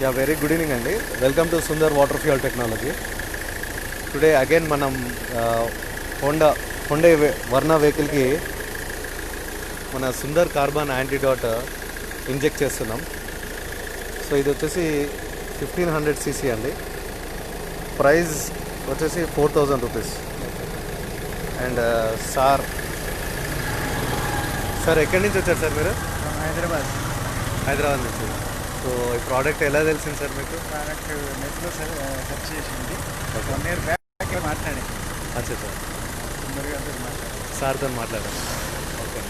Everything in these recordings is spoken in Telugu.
Yeah, very good evening Andy. Welcome to Sundar Water Fuel Technology. Today again manam Honda Varna vehicle ki mana Sundar Carbon Antidote inject చేస్తున్నాం. సో ఇది వచ్చేసి 1500 cc అండి. ప్రైస్ వచ్చేసి 4000 రూపీస్. అండ్ సార్ ఎక్కడి నుంచి వచ్చారు సార్ మీరు? హైదరాబాద్ నుంచి. సో ఈ ప్రోడక్ట్ ఎలా తెలిసింది సార్ మీకు? ప్రోడక్ట్ నెట్లో సెర్చ్ చేసింది. 1 year బ్యాక్ మాట్లాడి. అచ్చా సార్, సార్తో మాట్లాడాను. ఓకే.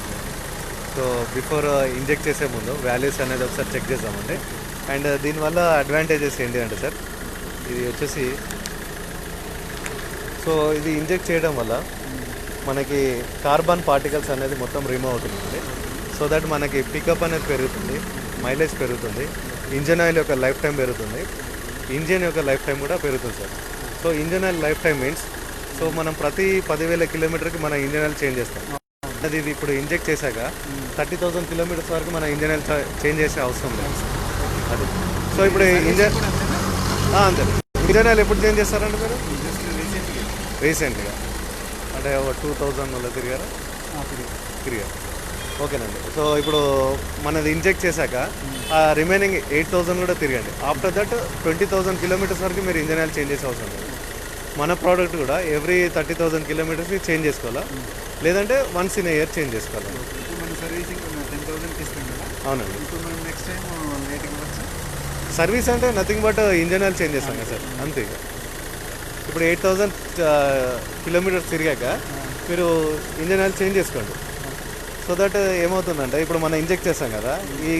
సో బిఫోర్ ఇంజెక్ట్ చేసే ముందు వాల్యూస్ అనేది ఒకసారి చెక్ చేద్దామండి. అండ్ దీనివల్ల అడ్వాంటేజెస్ ఏంటి అంటే సార్, ఇది వచ్చేసి సో ఇది ఇంజెక్ట్ చేయడం వల్ల మనకి కార్బన్ పార్టికల్స్ అనేది మొత్తం రిమూవ్ అవుతుందండి. సో దట్ మనకి పికప్ అనేది పెరుగుతుంది, మైలేజ్ పెరుగుతుంది, ఇంజన్ ఆయిల్ యొక్క లైఫ్ టైం పెరుగుతుంది, ఇంజిన్ యొక్క లైఫ్ టైం కూడా పెరుగుతుంది sir. So engine oil life time means so మనం ప్రతి 10,000 కిలోమీటర్కి మన ఇంజన్ ఆయిల్ చేంజ్ చేస్తాం. అది ఇది ఇప్పుడు ఇంజెక్ట్ చేశాక 30,000 కిలోమీటర్స్ వరకు మన ఇంజన్ ఆయిల్ చేంజ్ చేసే అవసరం లేదు అది. సో ఇప్పుడు ఇంజన్ అంతే. ఇంజన్ ఆయిల్ ఎప్పుడు చేంజ్ చేస్తారండి మీరు? రీసెంట్గా అంటే 2000 తిరిగారా? తిరిగారు. ఓకేనండి. సో ఇప్పుడు మనది ఇంజెక్ట్ చేశాక ఆ రిమైనింగ్ 8,000 కూడా తిరగండి. ఆఫ్టర్ దట్ 20,000 కిలోమీటర్స్ వరకు మీరు ఇంజన్ ఆయిల్ చేంజ్ చేసే అవసరం లేదు. మన ప్రోడక్ట్ కూడా ఎవ్రీ 30,000 కిలోమీటర్స్కి చేంజ్ చేసుకోవాలా, లేదంటే వన్స్ ఇన్ ఇయర్ చేంజ్ చేసుకోవాలి. సర్వీసింగ్ 10,000 ఇస్తాం కదా. అవునండి. ఇప్పుడు మనం నెక్స్ట్ టైం రేటింగ్ ఇవ్వచ్చు. సర్వీస్ అంటే nothing but engine oil change చేస్తాం కదా సార్, అంతే. ఇప్పుడు 8,000 కిలోమీటర్స్ తిరిగాక మీరు ఇంజన్ ఆయిల్ చేంజ్ చేసుకోండి. సో దట్ ఏమవుతుందంటే ఇప్పుడు మనం ఇంజెక్ట్ చేస్తాం కదా, ఈ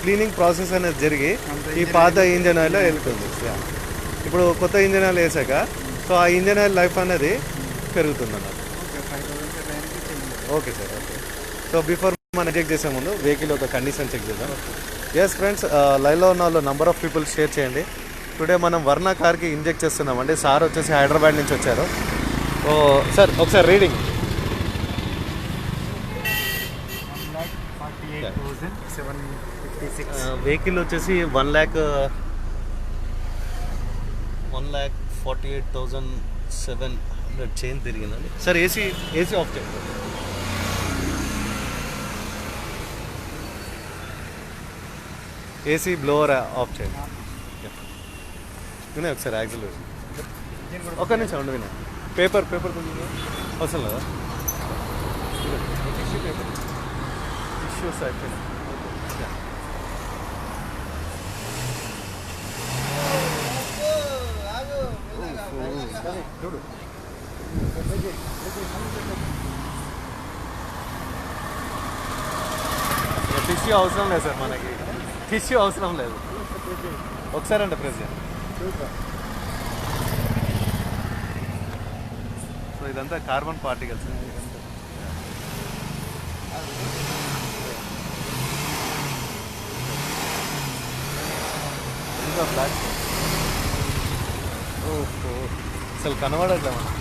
క్లీనింగ్ ప్రాసెస్ అనేది జరిగి ఈ పాత ఇంజన్ ఆయిల్ వెళ్తుంది. ఇప్పుడు కొత్త ఇంజన్ ఆయిల్ వేసాక సో ఆ ఇంజన్ ఆయిల్ లైఫ్ అనేది పెరుగుతుంది అన్నమాట. Okay sir, okay. So before మనం ఇంజెక్ట్ చేసే ముందు వెహికల్ ఒక కండిషన్ చెక్ చేద్దాం. ఎస్ ఫ్రెండ్స్, లైవ్లో ఉన్న వాళ్ళు నంబర్ ఆఫ్ పీపుల్ షేర్ చేయండి. టుడే మనం వర్ణ కార్కి ఇంజెక్ట్ చేస్తున్నామండి. సార్ వచ్చేసి హైదరాబాద్ నుంచి వచ్చారు. ఓ సార్ ఒకసారి రీడింగ్. 1,48,756. వెహికల్ వచ్చేసి 1,48,700 చేంజ్ తిరిగిందండి. సార్ ఏసీ ఆఫ్ చేయండి. ఏసీ బ్లోవర్ ఆఫ్ చేయండి. వినయ్ ఒకసారి యాక్సిలరేషన్ ఒక్క నిమిషం ఉండి వినయ్. పేపర్ అవసరం లేదా? టిష్యూ పేపర్ టిష్యూస్ అయిపోయింది. టిష్యూ అవసరం లేదు సార్, మనకి టిష్యూ అవసరం లేదు. ఒకసారి అంటే ప్రెసిడెంట్. సో ఇదంతా కార్బన్ పార్టికల్స్. ఇంకా బ్లాక్ ఓహో అసలు కనబడట్లే మనం.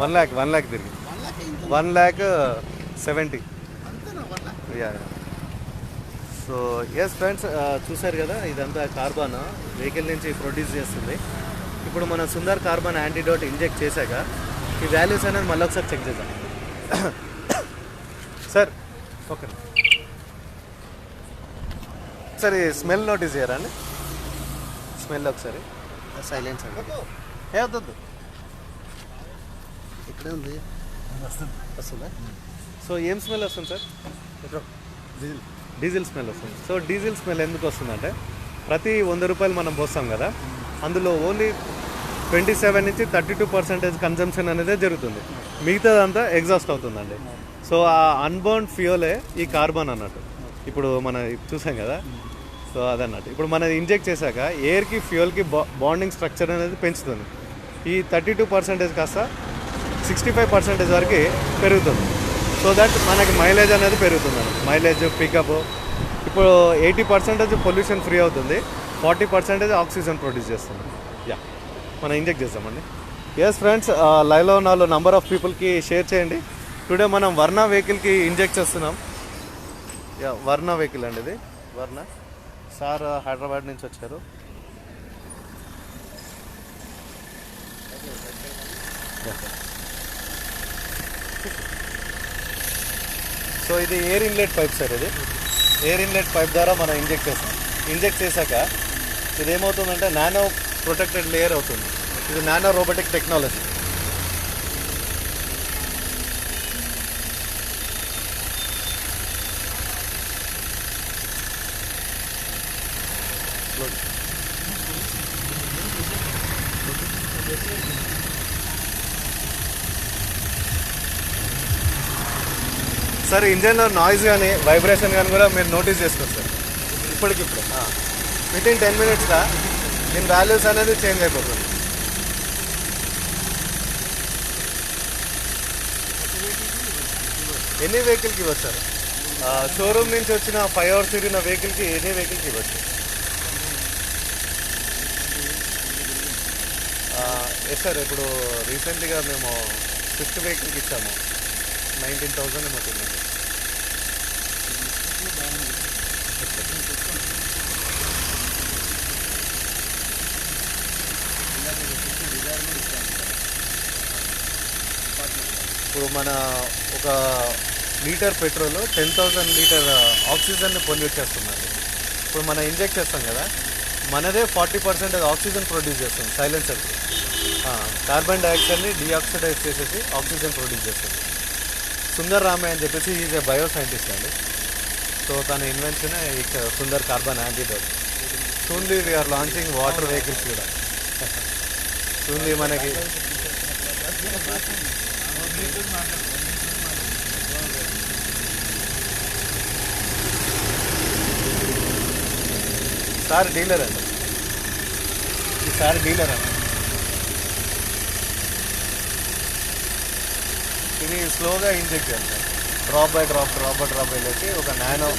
1 lakh తిరిగి 1,70,000. యా. సో ఎస్ ఫ్రెండ్స్, చూసారు కదా, ఇదంతా కార్బన్ వెహికల్ నుంచి ప్రొడ్యూస్ చేస్తుంది. ఇప్పుడు మన సుందర్ కార్బన్ యాంటీడోట్ ఇంజెక్ట్ చేశాక ఈ వాల్యూస్ అనేది మళ్ళీ ఒకసారి చెక్ చేద్దాం. సార్ ఓకే ఒకసారి స్మెల్ నోటీస్ చేయరా అండి? స్మెల్ ఒకసారి సైలెన్స్ అండి. వద్దు ఇక్కడే ఉంది, వస్తుందా? సో ఏం స్మెల్ వస్తుంది సార్? డీజిల్ స్మెల్ వస్తుంది. సో డీజిల్ స్మెల్ ఎందుకు వస్తుందంటే ప్రతి 100 రూపాయలు మనం పోస్తాం కదా, అందులో ఓన్లీ 27 నుంచి 32% కన్జంప్షన్ అనేది జరుగుతుంది. మిగతాదంతా ఎగ్జాస్ట్ అవుతుందండి. సో ఆ అన్బర్న్ ఫ్యూయలే ఈ కార్బన్ అన్నట్టు. ఇప్పుడు మనం చూసాం కదా, సో అదన్నట్టు. ఇప్పుడు మనం ఇంజెక్ట్ చేశాక ఎయిర్కి ఫ్యూయల్కి బాండింగ్ స్ట్రక్చర్ అనేది పెంచుతుంది. ఈ 32% కాస్త 65% వరకు పెరుగుతుంది. సో దట్ మనకి మైలేజ్ అనేది పెరుగుతుంది. Mileage, pickup. ఇప్పుడు 80% పొల్యూషన్ ఫ్రీ అవుతుంది, 40% ఆక్సిజన్ ప్రొడ్యూస్ చేస్తుంది. యా, మనం ఇంజెక్ట్ చేస్తామండి. ఎస్ ఫ్రెండ్స్, లైవ్లో ఉన్న వాళ్ళు నంబర్ ఆఫ్ పీపుల్కి షేర్ చేయండి. టుడే మనం వర్ణ వెహికల్కి ఇంజెక్ట్ చేస్తున్నాం. యా వర్ణ వెహికల్ అండి ఇది. వర్ణ సార్ హైదరాబాద్ నుంచి వచ్చారు. సో ఇది ఎయిర్ ఇన్లెట్ పైప్ సార్. ఇది ఎయిర్ ఇన్లెట్ పైప్ ద్వారా మనం ఇంజెక్ట్ చేస్తాం. ఇంజెక్ట్ చేశాక ఇది ఏమవుతుందంటే నానో ప్రొటెక్టెడ్ లేయర్ అవుతుంది. ఇది నానో రోబోటిక్ టెక్నాలజీ. సార్ ఇంజన్లో నాయిస్ కానీ వైబ్రేషన్ కానీ కూడా మీరు నోటీస్ చేసుకోవచ్చు సార్. ఇప్పటికిప్పుడు వితిన్ 10 minutesలో దీని వాల్యూస్ అనేది చేంజ్ అయిపోతుంది. ఎనీ వెహికల్కి ఇవ్వచ్చు సార్. షోరూమ్ నుంచి వచ్చిన 5 hours తిరిగిన వెహికల్కి ఎనీ వెహికల్కి ఇవ్వచ్చు. Yes sir. ఇప్పుడు రీసెంట్గా మేము స్విఫ్ట్ వెహికల్కి ఇచ్చాము. 19,000 ఏమవుతుందండి. ఇప్పుడు మన ఒక లీటర్ పెట్రోల్ 10,000 లీటర్ ఆక్సిజన్ని పొల్యూట్ చేస్తున్నారు. ఇప్పుడు మనం ఇంజెక్ట్ చేస్తాం కదా, మనదే 40% ఆక్సిజన్ ప్రొడ్యూస్ చేస్తుంది సైలెన్సర్. కార్బన్ డైఆక్సైడ్ని డీఆక్సిడైజ్ చేసేసి ఆక్సిజన్ ప్రొడ్యూస్ చేస్తుంది. సుందర్ రామే అని చెప్పేసి ఈజ్ ఏ బయో సైంటిస్ట్ అండి. సో తన invention Sundar carbon antidote. Soonly we are launching water vehicles కూడా. సూన్లీ మనకి సార్ డీలర్ అండి. ఈసారి డీలర్ అండి. ఇది స్లోగా ఇంజెక్ట్ చేయాలి సార్. డ్రాప్ బై డ్రాప్ వెళ్ళేసి ఒక నానో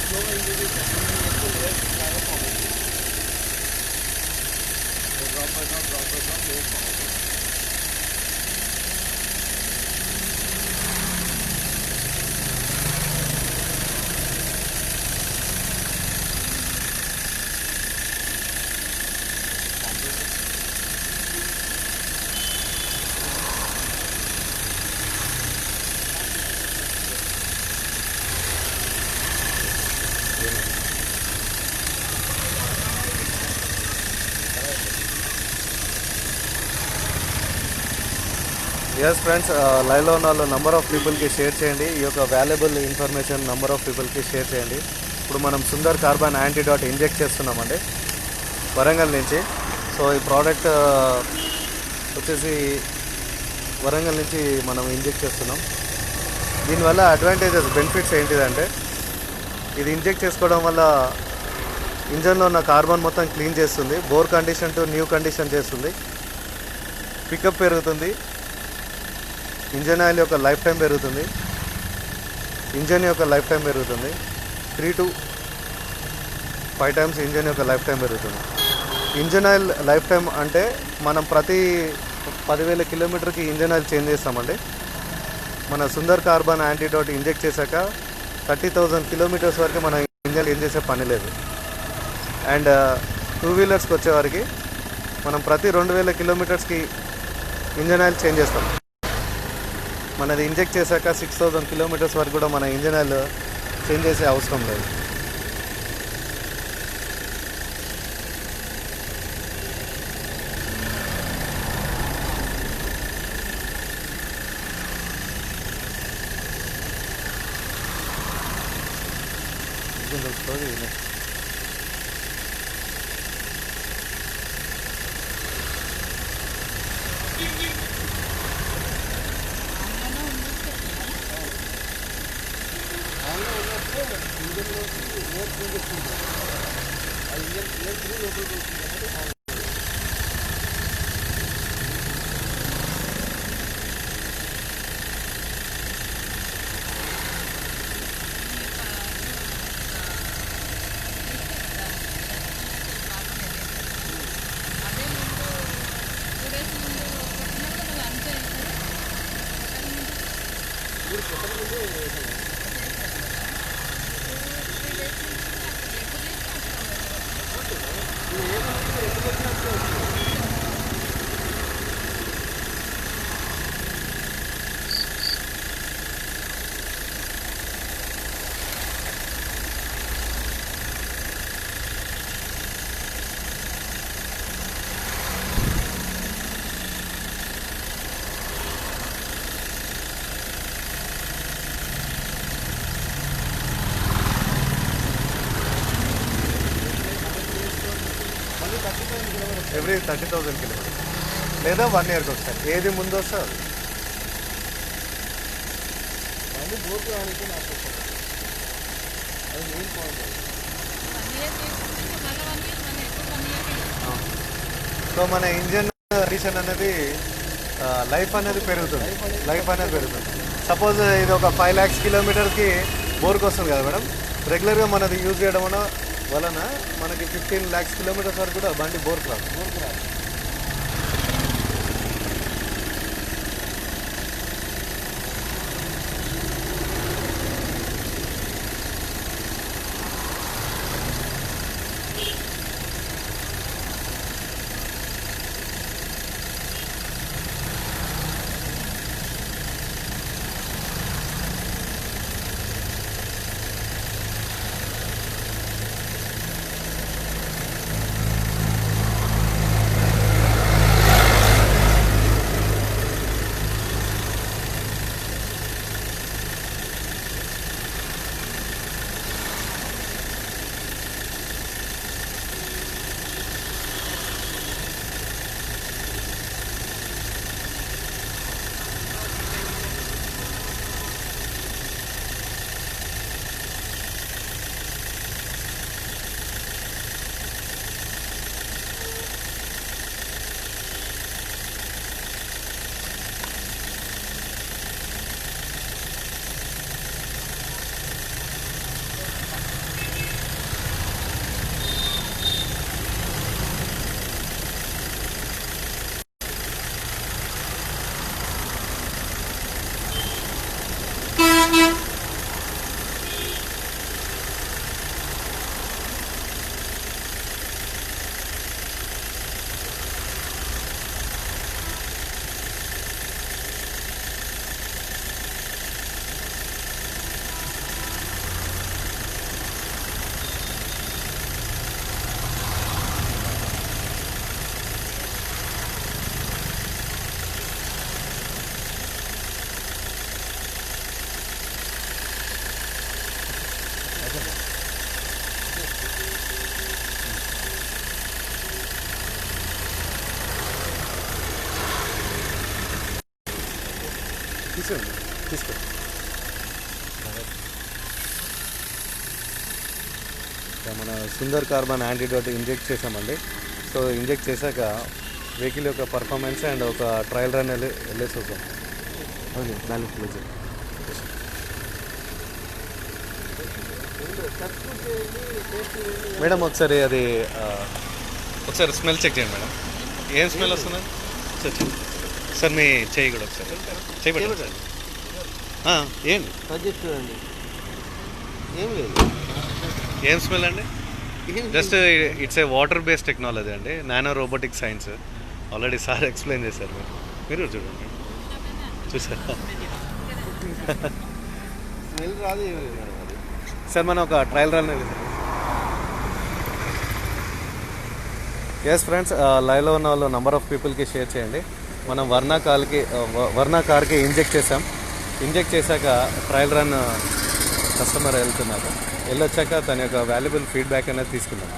ఎస్ ఫ్రెండ్స్, లైవ్లో ఉన్న వాళ్ళు నంబర్ ఆఫ్ పీపుల్కి షేర్ చేయండి. ఈ యొక్క వాల్యుబుల్ ఇన్ఫర్మేషన్ నంబర్ ఆఫ్ పీపుల్కి షేర్ చేయండి. ఇప్పుడు మనం సుందర్ కార్బన్ యాంటీడాట్ ఇంజెక్ట్ చేస్తున్నామండి వరంగల్ నుంచి. సో ఈ ప్రోడక్ట్ వచ్చేసి వరంగల్ నుంచి మనం ఇంజెక్ట్ చేస్తున్నాం. దీనివల్ల అడ్వాంటేజెస్ బెనిఫిట్స్ ఏంటిదంటే, ఇది ఇంజెక్ట్ చేసుకోవడం వల్ల ఇంజన్లో ఉన్న కార్బన్ మొత్తం క్లీన్ చేస్తుంది. Bore condition to new condition చేస్తుంది. పికప్ పెరుగుతుంది. ఇంజన్ ఆయిల్ యొక్క లైఫ్ టైం పెరుగుతుంది. ఇంజన్ యొక్క లైఫ్ టైం పెరుగుతుంది. 3 to 5 times ఇంజన్ యొక్క లైఫ్ టైం పెరుగుతుంది. ఇంజన్ ఆయిల్ లైఫ్ టైం అంటే మనం ప్రతి 10,000 కిలోమీటర్కి ఇంజన్ ఆయిల్ చేంజ్ చేస్తామండి. మన సుందర్ కార్బన్ యాంటీడోట్ ఇంజెక్ట్ చేశాక 30,000 kilometers వరకు మన ఇంజన్ చేంజ్ చేసే పని లేదు. అండ్ 2 wheelersకి వచ్చేవారికి మనం ప్రతి 2,000 kilometersకి ఇంజన్ ఆయిల్ చేంజ్ చేస్తాం. మనది ఇంజెక్ట్ చేశాక 6,000 kilometers వరకు కూడా మన ఇంజన్ ఆయిల్ చేంజ్ చేసే అవసరం లేదు. ఎవ్రీ 30,000 కిలోమీటర్స్ లేదా 1 ఇయర్కి ఒకసారి, ఏది ముందు వస్తే అది. బండి బోర్డు రానికి నాకు అది మెయిన్ పాయింట్. సో మన ఇంజన్ కండిషన్ అనేది లైఫ్ అనేది పెరుగుతుంది. సపోజ్ ఇది ఒక 5 lakhs కిలోమీటర్కి బోర్కి వస్తుంది కదా మేడం, రెగ్యులర్గా మనది యూజ్ చేయడం వలన మనకి 15 lakhs కిలోమీటర్స్ వరకు కూడా బండి బోర్కి రాదు. తీసుకో. మన సుందర్ కార్బన్ యాంటీడోట్ ఇంజెక్ట్ చేసామండి. సో ఇంజెక్ట్ చేశాక వెహికల్ యొక్క పర్ఫార్మెన్స్ అండ్ ఒక ట్రయల్ రన్ వెళ్ళేసి వస్తాం. Okay, balance close. మేడం ఒకసారి అది ఒకసారి స్మెల్ చెక్ చేయండి మేడం. ఏం స్మెల్ వస్తుంది సార్? సార్ మీ చేయి కూడా ఒకసారి చేయబడి సార్. ఏంటి సజెస్ట్ చూడండి. ఏం లేదు. ఏం స్మెల్ అండి? Just it's a water based technology అండి, nano robotic science. Already sir explain చేశారు. మీరు చూడండి, చూసారా? స్మెల్ రాదు. సార్ మనం ఒక ట్రయల్ రన్. ఎస్ ఫ్రెండ్స్, లైవ్లో ఉన్న వాళ్ళు నెంబర్ ఆఫ్ పీపుల్కి షేర్ చేయండి. మనం వర్నా కార్కి ఇంజెక్ట్ చేసాం. ఇంజెక్ట్ చేశాక ట్రయల్ రన్ కస్టమర్ వెళ్ళొచ్చాక తన యొక్క వాల్యుబుల్ ఫీడ్బ్యాక్ అనేది తీసుకున్నాం.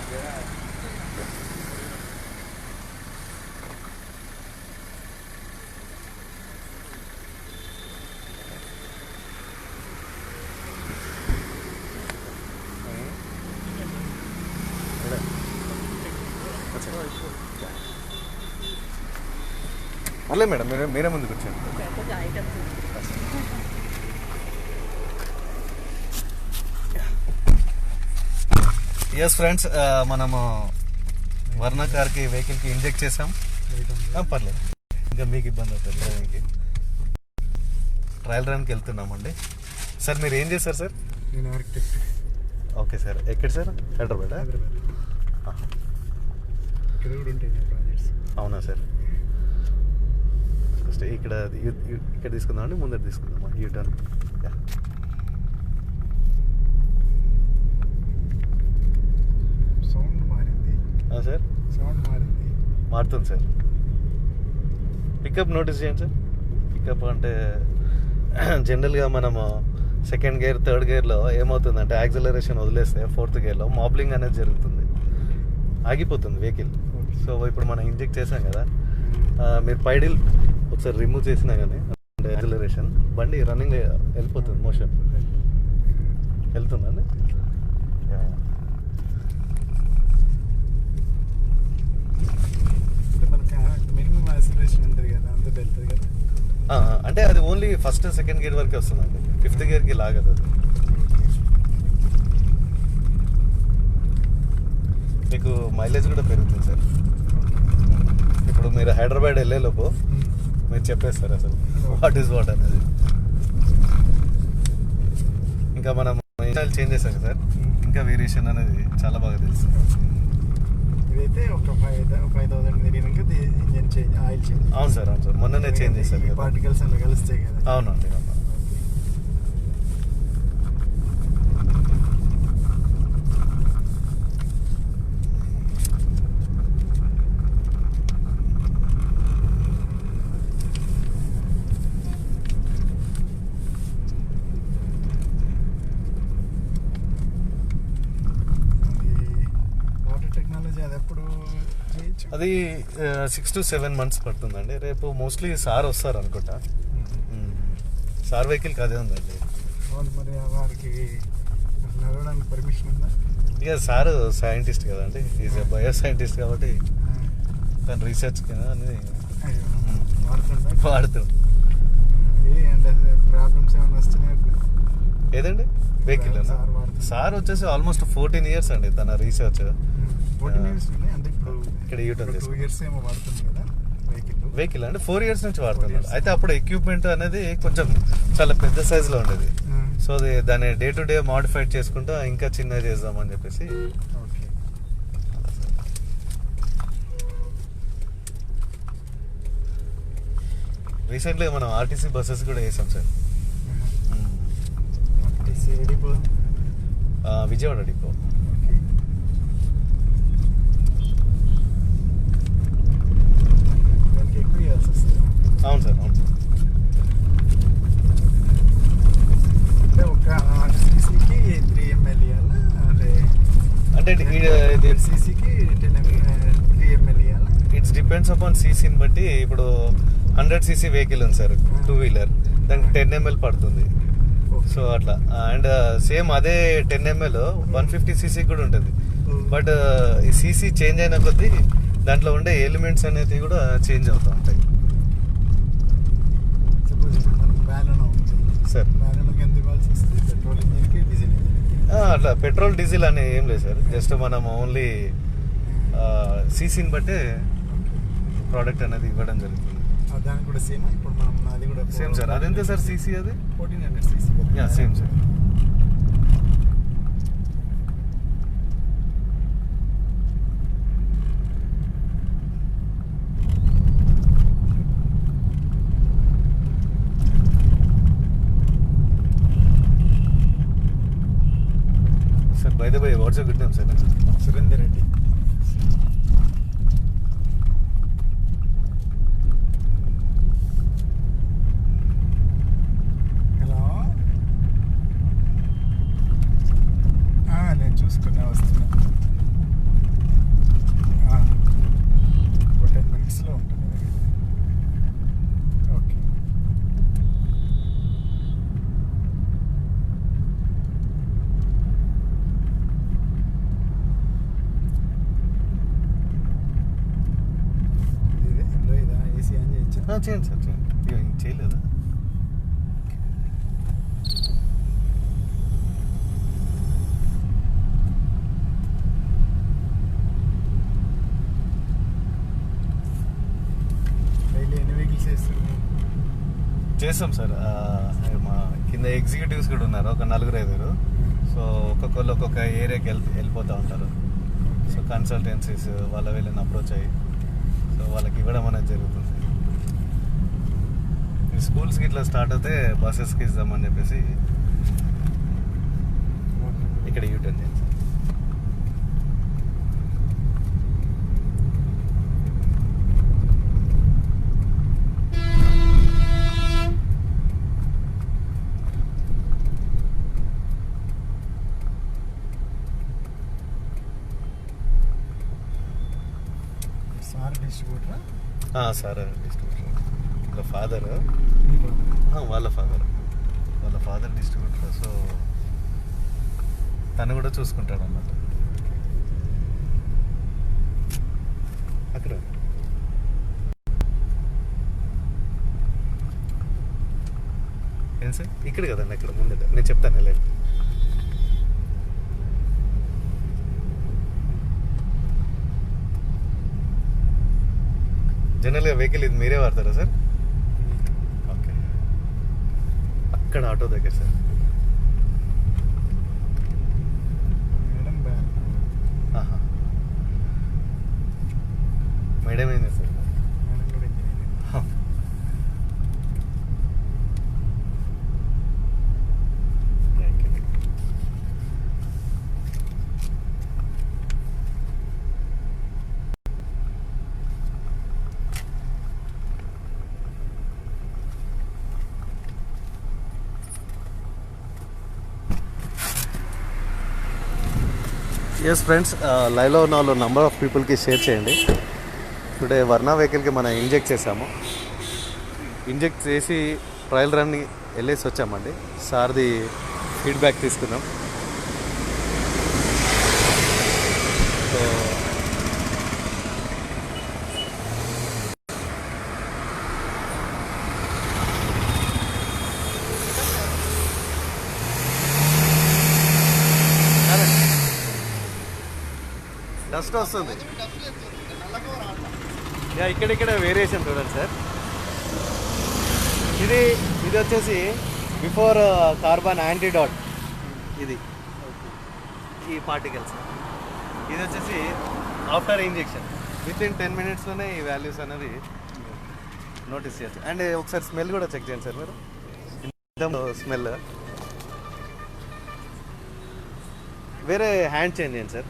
అలే మేడం, మీరే ముందుకు వచ్చాను. ఎస్ ఫ్రెండ్స్, మనము వర్నా కార్కి వెహికల్కి ఇంజెక్ట్ చేసాం. పర్లేదు, ఇంకా మీకు ఇబ్బంది అవుతుంది డ్రైవింగ్కి. ట్రయల్ రన్కి వెళ్తున్నామండి. సార్ మీరు ఏం చేశారు సార్? నేను ఆర్కిటెక్ట్. ఓకే సార్, ఎక్కడ సార్? హైదరాబాద్. ఇక్కడ కూడా ఉంటాయి ప్రాజెక్ట్స్. అవునా సార్? ఇక్కడ తీసుకుందామండి, ముందర తీసుకుందామా? U turn. సౌండ్ మారింది సార్. సౌండ్ మారుతుంది సార్. పికప్ నోటీస్ చేయండి సార్. పికప్ అంటే జనరల్గా మనము సెకండ్ గేర్, థర్డ్ గేర్లో ఏమవుతుందంటే యాక్సిలరేషన్ వదిలేస్తే ఫోర్త్ గేర్లో మాబ్లింగ్ అనేది జరుగుతుంది. ఆగిపోతుంది వెహికల్. సో ఇప్పుడు మనం ఇంజెక్ట్ చేసాం కదా, మీరు పైడిల్ ఒకసారి రిమూవ్ చేసినా కానీ అంటే యాక్సిలరేషన్ బండి రన్నింగ్ వెళ్ళిపోతుంది, మోషన్ వెళ్తుందండి. మినిమం యాక్సిలరేషన్ ఉంటుంది కదా, అంత వెళ్తుంది కదా. అంటే అది ఓన్లీ ఫస్ట్ సెకండ్ గేర్ వరకే వస్తుందండి, ఫిఫ్త్ గేర్కి లాగదు అది. మీకు మైలేజ్ కూడా పెరుగుతుంది సార్. ఇప్పుడు మీరు హైదరాబాద్ వెళ్ళేలోపు మీరు చెప్పేస్తారు అసలు వాట్ ఈస్ వాట్ అనేది. ఇంకా మనం ఇంజన్ చేంజ్ చేసాం సార్, ఇంకా వేరియేషన్ అనేది చాలా బాగా తెలుసు. ఇదైతే ఒక 5,000 తిరిగినాక ఇంజన్ చేంజ్, ఆయిల్ చేంజ్. అవును సార్, అవును సార్, మొన్ననే చేంజ్ చేశారు కదా. పార్టికల్స్ అలా కలుస్తాయి కదా. అవునండి, అవును. అది 6 to 7 months పడుతుందండి. రేపు మోస్ట్లీ సార్ వస్తారు అనుకుంటా. సార్ వెహికల్కి అదే ఉందండి. మరి వారికి నడవడానికి పర్మిషన్ ఉందా? ఇక సార్ సైంటిస్ట్ కదండి, ఈజ్ బయో సైంటిస్ట్ కాబట్టి తను రీసెర్చ్ అనేది వాడుతాడు. ప్రాబ్లమ్స్ ఏమైనా వస్తున్నాయి ఏదండి వెహికల్? సార్ వచ్చేసి ఆల్మోస్ట్ 14 years అండి తన రీసెర్చ్. 14 years అంటే ఇప్పుడు ఇక్కడ యూటర్న్ 2 years ఏమో వాడుతుంది కదా వెహికల్. అంటే 4 years నుంచి వాడుతున్నాడు. అయితే అప్పుడు ఎక్విప్మెంట్ అనేది కొంచెం చాలా పెద్ద సైజులో ఉండేది. సో అది దాన్ని డే టు డే మాడిఫైడ్ చేసుకుంటూ ఇంకా చిన్నగా చేద్దామని చెప్పేసి. రీసెంట్లీ మనం ఆర్టీసీ బస్సెస్ కూడా వేసాం సార్. విజయవాడ డిపో. అవును సార్, అవును సార్. అంటే ఒక సీసీకి 3 ml ఇవ్వాలా, అంటే సీసీకి 3 ml ఇవ్వాలా? ఇట్స్ డిపెండ్స్ అపాన్ సీసీని బట్టి. ఇప్పుడు 100cc వెహికల్ ఉంది సార్, 2-wheeler, దానికి 10 ml పడుతుంది. సో అట్లా. అండ్ సేమ్ అదే 10 ml 150cc కూడా ఉంటుంది. బట్ ఈ సీసీ చేంజ్ అయిన కొద్దీ దాంట్లో ఉండే ఎలిమెంట్స్ అనేది కూడా చేంజ్ అవుతూ ఉంటాయి సార్. అట్లా పెట్రోల్ డీజిల్ అని ఏం లేదు సార్, జస్ట్ మనం ఓన్లీ సీసీని బట్టే ప్రోడక్ట్ అనేది ఇవ్వడం జరుగుతుంది. దానికి కూడా సేమ్. ఇప్పుడు మనం అది కూడా సేమ్ సార్. అదెంత సార్ సీసీ? అది 1400 cc. Yeah, same sir. Sir by the by what's your good name sir? Surender Reddy. నేను చూసుకున్నా, వస్తున్నా. ఒక 10 minutesలో ఉంటుంది. ఓకే. ఇదా ఏసీ ఆన్ చేయొచ్చా? చేయండి సార్, చేయండి. చేయలేదా? చేస్తాం సార్. మా కింద ఎగ్జిక్యూటివ్స్ కూడా ఉన్నారు, ఒక 4-5. సో ఒక్కొక్కళ్ళు ఒక్కొక్క ఏరియాకి వెళ్ళిపోతూ ఉంటారు. సో కన్సల్టెన్సీస్ వాళ్ళ వీళ్ళని అప్రోచ్ అయ్యి సో వాళ్ళకి ఇవ్వడం అనేది జరుగుతుంది. స్కూల్స్కి ఇట్లా స్టార్ట్ అవుతే బస్సెస్కి ఇద్దామని చెప్పేసి ఇక్కడ యూటర్న్ చేస్తాం. డిస్ట్రిబ్యూటరా? Sir distributor. వాళ్ళ ఫాదర్, మీ father? వాళ్ళ ఫాదర్ డిస్ట్రిబ్యూటర్. సో తను కూడా చూసుకుంటాడు అన్నమాట. అక్కడ ఏం సార్ ఇక్కడ కదండి, అక్కడ ముందట నేను చెప్తాను లేదు. జనరల్గా వెహికల్ ఇది మీరే వాడతారా సార్? ఓకే, అక్కడ ఆటో దగ్గర సార్. Madam bank. ఆహా. మేడం ఏం చేస్తారు? మేడం కూడా ఇంజనీరింగ్. ఎస్ ఫ్రెండ్స్, లైవ్లో ఉన్న వాళ్ళు నంబర్ ఆఫ్ పీపుల్కి షేర్ చేయండి. టుడే వర్ణ వెహికల్కి మనం ఇంజెక్ట్ చేసాము. ఇంజెక్ట్ చేసి ట్రయల్ రన్ వెళ్ళేసి వచ్చామండి. సార్ది ఫీడ్బ్యాక్ తీసుకున్నాం. సో డస్ట్ వస్తుంది. ఇక్కడిక్కడ వేరియేషన్ చూడండి సార్. ఇది వచ్చేసి బిఫోర్ కార్బన్ యాంటీడాట్. ఇది ఈ పార్టికల్స్. ఇది వచ్చేసి ఆఫ్టర్ ఇంజెక్షన్. విత్ ఇన్ 10 minutesలోనే ఈ వాల్యూస్ అనేవి నోటీస్ చేయొచ్చు. అండ్ ఒకసారి స్మెల్ కూడా చెక్ చేయండి సార్ మీరు. స్మెల్ వేరే హ్యాండ్ చేంజ్ చేయండి సార్.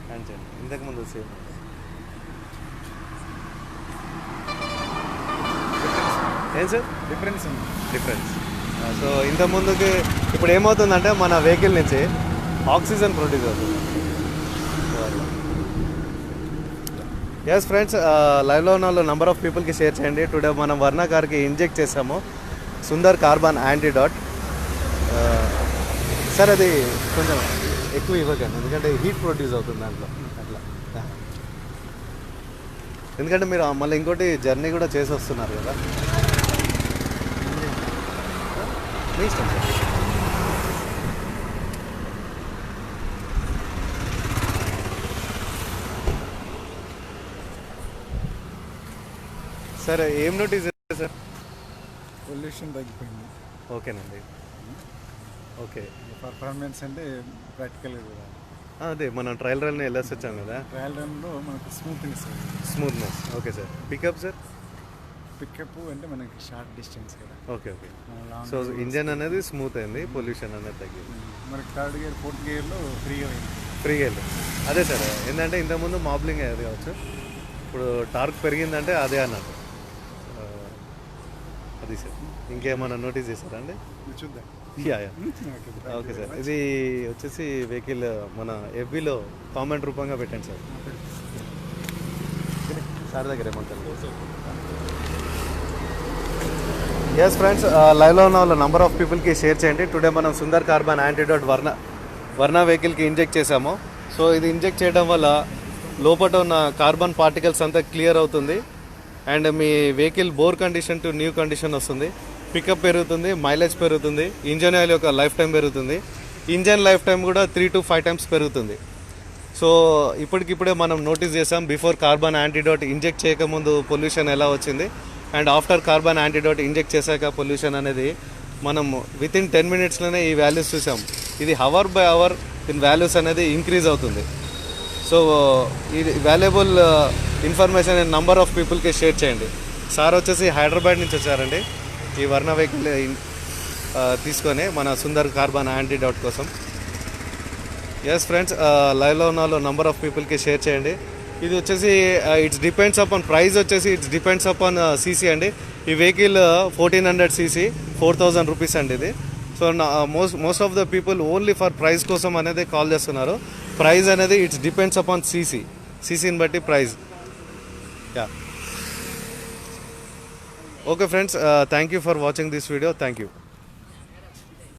హ్యాండ్ చేంజ్ ఇంతకుముందు సేమ్. ఏం సార్ డిఫరెన్స్ ఉంది. డిఫరెన్స్? సో ఇంతకుముందుకి ఇప్పుడు ఏమవుతుందంటే మన వెహికల్ నుంచి ఆక్సిజన్ ప్రొడ్యూస్ అవుతుంది. ఎస్ ఫ్రెండ్స్, లైవ్లో ఉన్న వాళ్ళు నంబర్ ఆఫ్ పీపుల్కి షేర్ చేయండి. టుడే మనం వర్ణ కార్కి ఇంజెక్ట్ చేసాము సుందర్ కార్బన్ యాంటీడాట్. సార్ అది కొంచెం ఎక్కువ ఇవ్వకండి, ఎందుకంటే హీట్ ప్రొడ్యూస్ అవుతుంది దాంట్లో అట్లా. ఎందుకంటే మీరు మళ్ళీ ఇంకోటి జర్నీ కూడా చేసి వస్తున్నారు కదా. మీ ఇష్టం సార్. సార్ ఏం నోటీస్ చేశారు సార్? పొల్యూషన్ తగ్గిపోయింది. ఓకేనండి. ఓకే, పర్ఫార్మెన్స్ అంటే ప్రాక్టికల్గా కూడా అదే మనం ట్రయల్ రన్ వెళ్ళేసి వచ్చాం కదా. ట్రయల్ రన్లో మనకు స్మూత్నెస్. Okay sir. Pickup sir? Pickup అంటే మనకి షార్ట్ డిస్టెన్స్ కదా. ఓకే. సో ఇంజన్ అనేది స్మూత్ అయింది, పొల్యూషన్ అనేది తగ్గింది. మనకి థర్డ్ గేర్ ఫోర్త్ గేర్లో ఫ్రీగా వెళ్ళి అదే సార్. ఏంటంటే ఇంతకుముందు మాబ్లింగ్ అయ్యేది కావచ్చు, ఇప్పుడు టార్క్ పెరిగిందంటే అదే అన్నట్టు. అది సార్. ఇంకేమన్నా నోటీస్ చేశారా అండి? చూద్దాం. Okay sir. ఇది వచ్చేసి వెహికల్ మన ఎఫ్బీలో కామెంట్ రూపంగా పెట్టండి సార్. సార్ దగ్గర ఏమంటారు? ఎస్ ఫ్రెండ్స్, లైవ్లో ఉన్న వాళ్ళ నంబర్ ఆఫ్ పీపుల్కి షేర్ చేయండి. టుడే మనం సుందర్ కార్బన్ యాంటీడాట్ వర్ణ వెహికల్కి ఇంజెక్ట్ చేసాము. సో ఇది ఇంజెక్ట్ చేయడం వల్ల లోపల ఉన్న కార్బన్ పార్టికల్స్ అంతా క్లియర్ అవుతుంది. And me vehicle bore condition to new condition వస్తుంది. పికప్ పెరుగుతుంది, మైలేజ్ పెరుగుతుంది, ఇంజన్ ఆయిల్ యొక్క లైఫ్ టైం పెరుగుతుంది. ఇంజన్ లైఫ్ టైం కూడా 3 to 5 times పెరుగుతుంది. సో ఇప్పటికిప్పుడే మనం నోటీస్ చేసాం బిఫోర్ కార్బన్ యాంటీడాట్ ఇంజెక్ట్ చేయకముందు పొల్యూషన్ ఎలా వచ్చింది, and after carbon antidote inject చేశాక పొల్యూషన్ అనేది మనం విత్ ఇన్ 10 minutesలోనే ఈ వాల్యూస్ చూసాం. ఇది అవర్ బై అవర్ దీని వాల్యూస్ అనేది ఇంక్రీజ్ అవుతుంది. సో ఇది వాల్యుబుల్ ఇన్ఫర్మేషన్ నంబర్ ఆఫ్ పీపుల్కి షేర్ చేయండి. సార్ వచ్చేసి హైదరాబాద్ నుంచి వచ్చారండి ఈ వర్ణ వెహికల్ తీసుకొని మన సుందర్ కార్బన్ యాంటీడాట్ కోసం. ఎస్ ఫ్రెండ్స్, లైవ్లో ఉన్న వాళ్ళు నంబర్ ఆఫ్ పీపుల్కి షేర్ చేయండి. ఇది వచ్చేసి ఇట్స్ డిపెండ్స్ అపాన్ ప్రైస్, వచ్చేసి ఇట్స్ డిపెండ్స్ అపాన్ సీసీ అండి. ఈ వెహికల్ 1400 cc 4000 rupees అండి ఇది. So most of the people only for price కోసం అనేది కాల్ చేస్తున్నారు. ప్రైస్ అనేది ఇట్స్ డిపెండ్స్ అపాన్ సీసీని బట్టి price. Yeah okay friends, thank you for watching this video. Thank you.